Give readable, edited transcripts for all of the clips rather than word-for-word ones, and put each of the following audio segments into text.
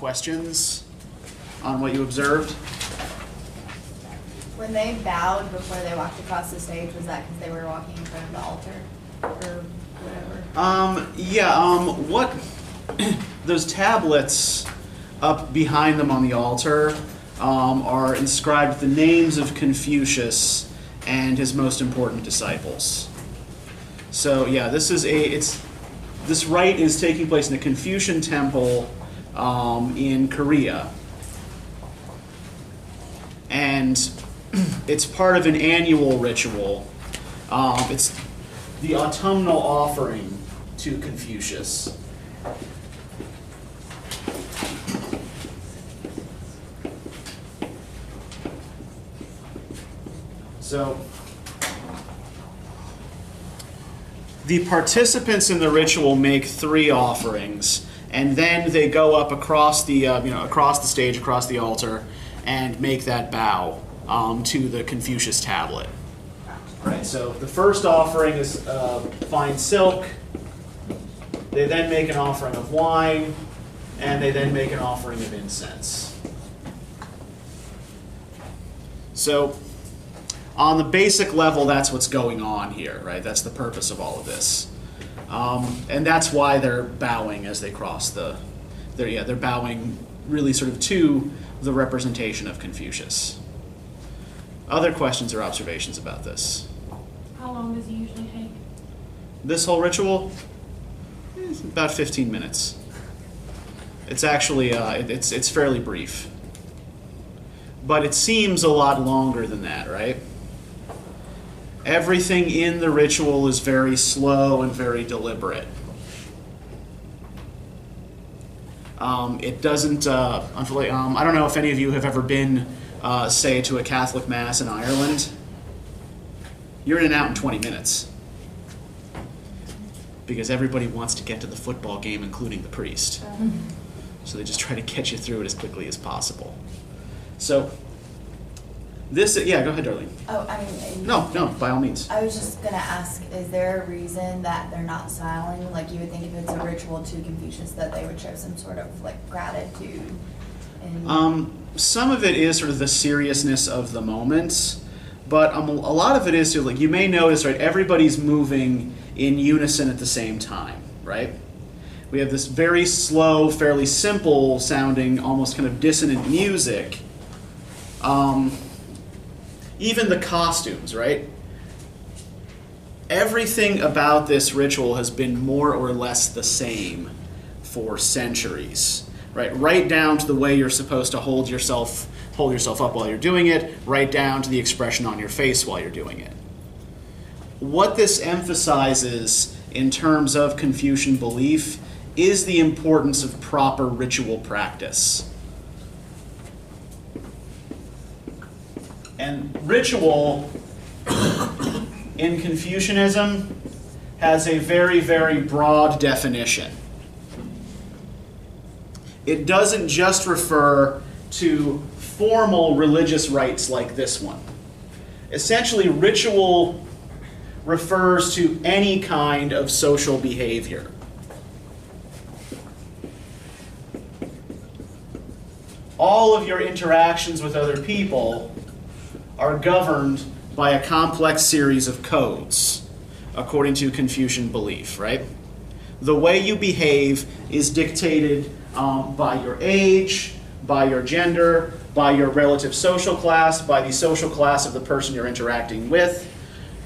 questions on what you observed? When they bowed before they walked across the stage, was that because they were walking in front of the altar or whatever? What those tablets up behind them on the altar are inscribed with the names of Confucius and his most important disciples. So yeah, this rite is taking place in the Confucian temple in Korea, and it's part of an annual ritual. It's the autumnal offering to Confucius. So, the participants in the ritual make 3 offerings, and then they go up across the across the stage, across the altar, and make that bow to the Confucius tablet. Right. So the first offering is fine silk. They then make an offering of wine, and they then make an offering of incense. So, on the basic level, that's what's going on here, right? That's the purpose of all of this, and that's why they're bowing as they cross they're bowing really sort of to the representation of Confucius. Other questions or observations about this? How long does it usually take? This whole ritual, about 15 minutes. It's actually it's fairly brief, but it seems a lot longer than that, right? Everything in the ritual is very slow and very deliberate. It doesn't, unfortunately, I don't know if any of you have ever been, say, to a Catholic Mass in Ireland. You're in and out in 20 minutes. Because everybody wants to get to the football game, including the priest. So they just try to get you through it as quickly as possible. So, this, yeah, go ahead, Darlene. Oh, I mean... No, by all means. I was just going to ask, is there a reason that they're not smiling? Like, you would think if it's a ritual to Confucius that they would show some sort of, like, gratitude. And... Some of it is sort of the seriousness of the moment, but a lot of it is, like, you may notice, right, everybody's moving in unison at the same time, right? We have this very slow, fairly simple sounding, almost kind of dissonant music. Even the costumes, right? Everything about this ritual has been more or less the same for centuries, right? Right down to the way you're supposed to hold yourself up while you're doing it, right down to the expression on your face while you're doing it. What this emphasizes in terms of Confucian belief is the importance of proper ritual practice. And ritual in Confucianism has a very, very broad definition. It doesn't just refer to formal religious rites like this one. Essentially, ritual refers to any kind of social behavior. All of your interactions with other people are governed by a complex series of codes, according to Confucian belief, right? The way you behave is dictated by your age, by your gender, by your relative social class, by the social class of the person you're interacting with,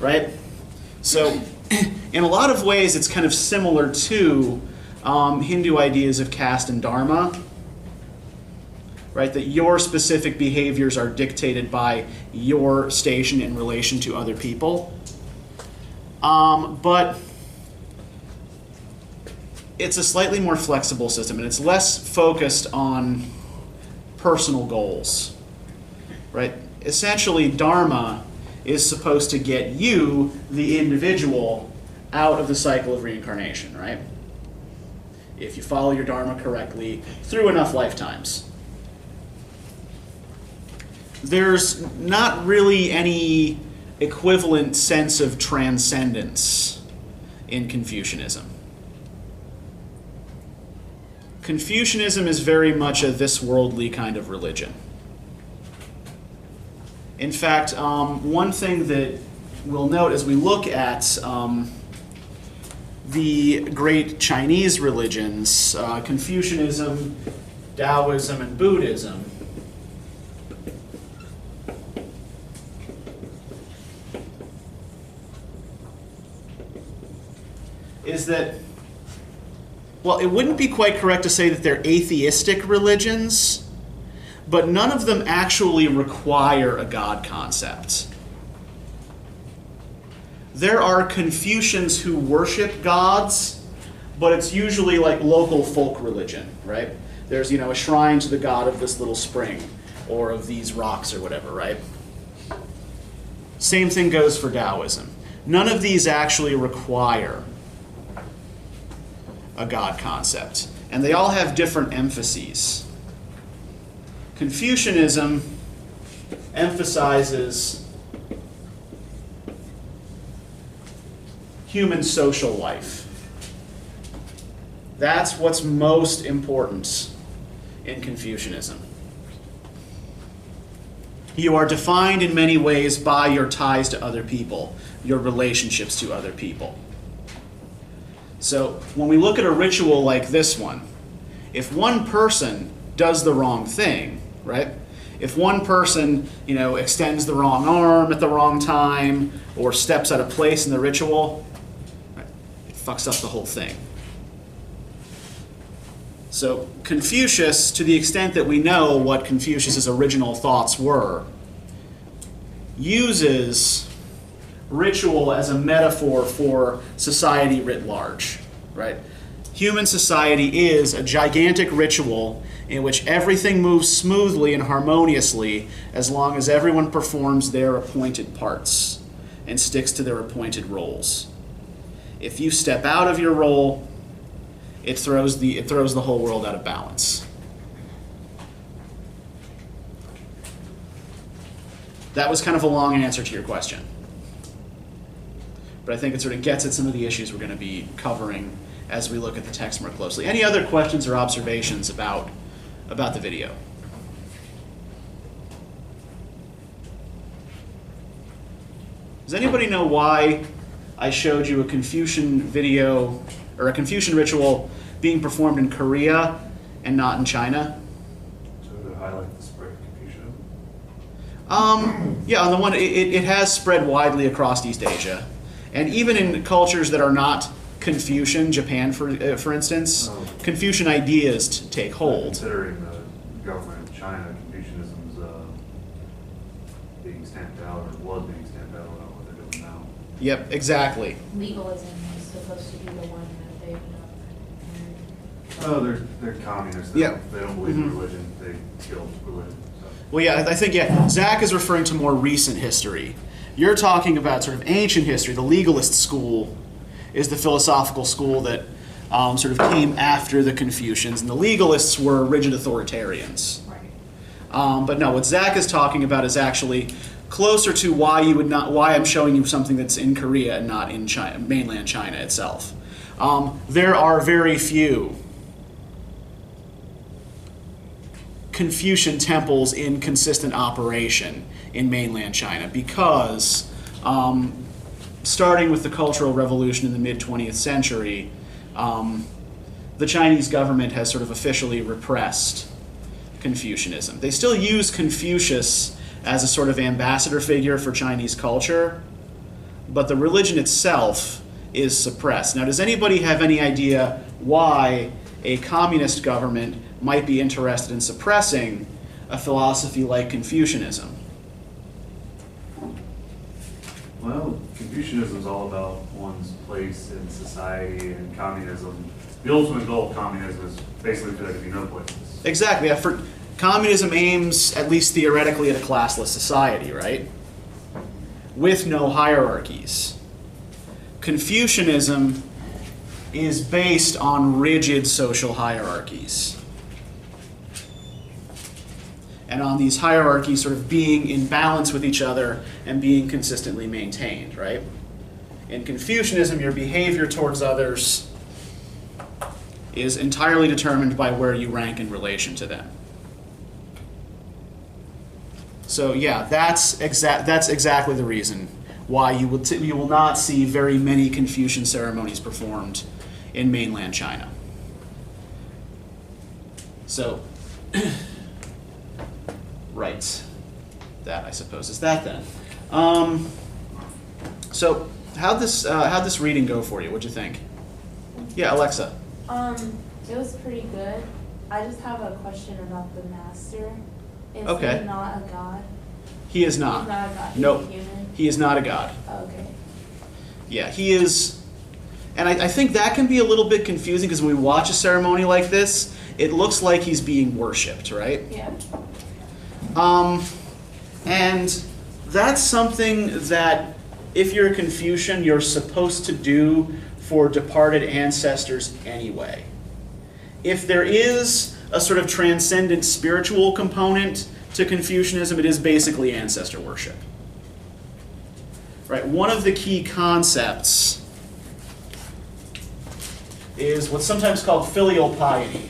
right? So, in a lot of ways, it's kind of similar to Hindu ideas of caste and dharma, right? That your specific behaviors are dictated by your station in relation to other people. But it's a slightly more flexible system, and it's less focused on personal goals, right? Essentially, dharma is supposed to get you, the individual, out of the cycle of reincarnation, right? If you follow your dharma correctly through enough lifetimes. There's not really any equivalent sense of transcendence in Confucianism. Confucianism is very much a this worldly kind of religion. In fact, one thing that we'll note as we look at the great Chinese religions, Confucianism, Taoism, and Buddhism, is that, well, it wouldn't be quite correct to say that they're atheistic religions, but none of them actually require a God concept. There are Confucians who worship gods, but it's usually like local folk religion, right? There's, a shrine to the god of this little spring, or of these rocks, or whatever, right? Same thing goes for Taoism. None of these actually require a God concept, and they all have different emphases. Confucianism emphasizes human social life. That's what's most important in Confucianism. You are defined in many ways by your ties to other people, your relationships to other people. So when we look at a ritual like this one, if one person does the wrong thing, right? If one person, extends the wrong arm at the wrong time or steps out of place in the ritual, right, it fucks up the whole thing. So Confucius, to the extent that we know what Confucius's original thoughts were, uses ritual as a metaphor for society writ large, right? Human society is a gigantic ritual in which everything moves smoothly and harmoniously as long as everyone performs their appointed parts and sticks to their appointed roles. If you step out of your role, it throws the whole world out of balance. That was kind of a long answer to your question. But I think it sort of gets at some of the issues we're going to be covering as we look at the text more closely. Any other questions or observations about the video? Does anybody know why I showed you a Confucian video or a Confucian ritual being performed in Korea and not in China? To highlight the spread of Confucianism? Yeah, on the one, it has spread widely across East Asia. And even in cultures that are not Confucian, Japan, for instance, Confucian ideas take hold. Considering the government of China, Confucianism's being stamped out, or was being stamped out, I don't know what they're doing now. Yep, exactly. Legalism is supposed to be the one that they Oh, they're communists. They don't believe in religion. They kill religion. So. Well, yeah, I think, Zach is referring to more recent history. You're talking about sort of ancient history. The legalist school is the philosophical school that sort of came after the Confucians, and the legalists were rigid authoritarians. Right. But no, what Zach is talking about is actually closer to why I'm showing you something that's in Korea and not in China, mainland China itself. There are very few Confucian temples in consistent operation in mainland China because starting with the Cultural Revolution in the mid-20th century, the Chinese government has sort of officially repressed Confucianism. They still use Confucius as a sort of ambassador figure for Chinese culture, but the religion itself is suppressed. Now, does anybody have any idea why a communist government might be interested in suppressing a philosophy like Confucianism? Well, Confucianism is all about one's place in society, and communism, the ultimate goal of communism is basically for there to be no places. Exactly. Communism aims, at least theoretically, at a classless society, right? With no hierarchies. Confucianism is based on rigid social hierarchies. And on these hierarchies sort of being in balance with each other and being consistently maintained, right? In Confucianism, your behavior towards others is entirely determined by where you rank in relation to them. So yeah, that's exactly the reason why you will not see very many Confucian ceremonies performed in mainland China. So, right, that I suppose is that then. So how'd this reading go for you? What'd you think? Yeah, Alexa. It was pretty good. I just have a question about the master. Is Okay. he not a god? He is not. He's not a god. He's Nope. a human. He is not a god. Okay. Yeah, he is. And I think that can be a little bit confusing because when we watch a ceremony like this, it looks like he's being worshipped, right? Yeah. And that's something that if you're a Confucian, you're supposed to do for departed ancestors anyway. If there is a sort of transcendent spiritual component to Confucianism, it is basically ancestor worship. Right? One of the key concepts is what's sometimes called filial piety.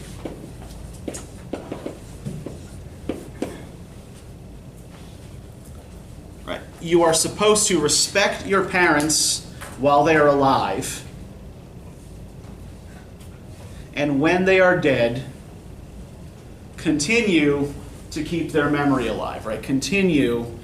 Right? You are supposed to respect your parents while they are alive, and when they are dead, continue to keep their memory alive, right? Continue